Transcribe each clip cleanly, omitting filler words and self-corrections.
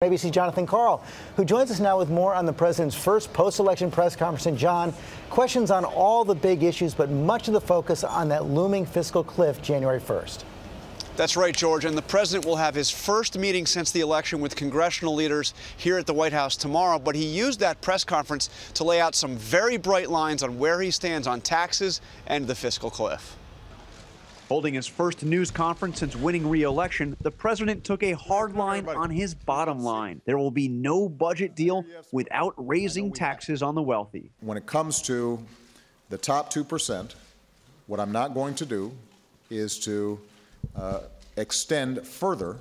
ABC Jonathan Karl, who joins us now with more on the president's first post-election press conference. And John, questions on all the big issues, but much of the focus on that looming fiscal cliff January 1st. That's right, George, and the president will have his first meeting since the election with congressional leaders here at the White House tomorrow, but he used that press conference to lay out some very bright lines on where he stands on taxes and the fiscal cliff. Holding his first news conference since winning re-election, the president took a hard line on his bottom line. There will be no budget deal without raising taxes on the wealthy. When it comes to the top 2%, what I'm not going to do is to extend further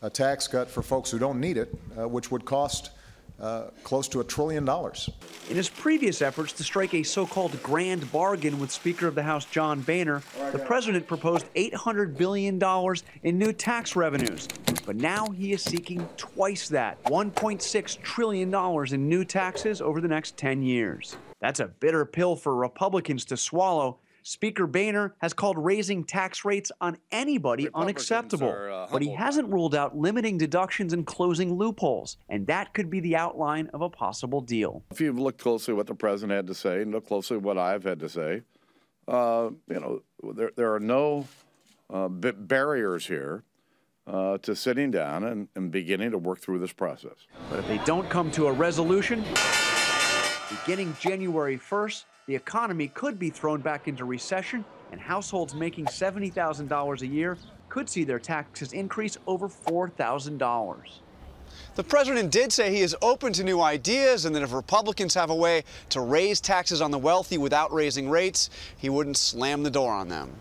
a tax cut for folks who don't need it, which would cost close to $1 trillion. In his previous efforts to strike a so-called grand bargain with Speaker of the House John Boehner, the president proposed $800 billion in new tax revenues. But now he is seeking twice that, $1.6 trillion in new taxes over the next 10 years. That's a bitter pill for Republicans to swallow. Speaker Boehner has called raising tax rates on anybody unacceptable, but he hasn't ruled out limiting deductions and closing loopholes, and that could be the outline of a possible deal. If you look closely at what the president had to say and look closely at what I've had to say, there are no barriers here to sitting down and beginning to work through this process. But if they don't come to a resolution, beginning January 1st, the economy could be thrown back into recession, and households making $70,000 a year could see their taxes increase over $4,000. The president did say he is open to new ideas and that if Republicans have a way to raise taxes on the wealthy without raising rates, he wouldn't slam the door on them.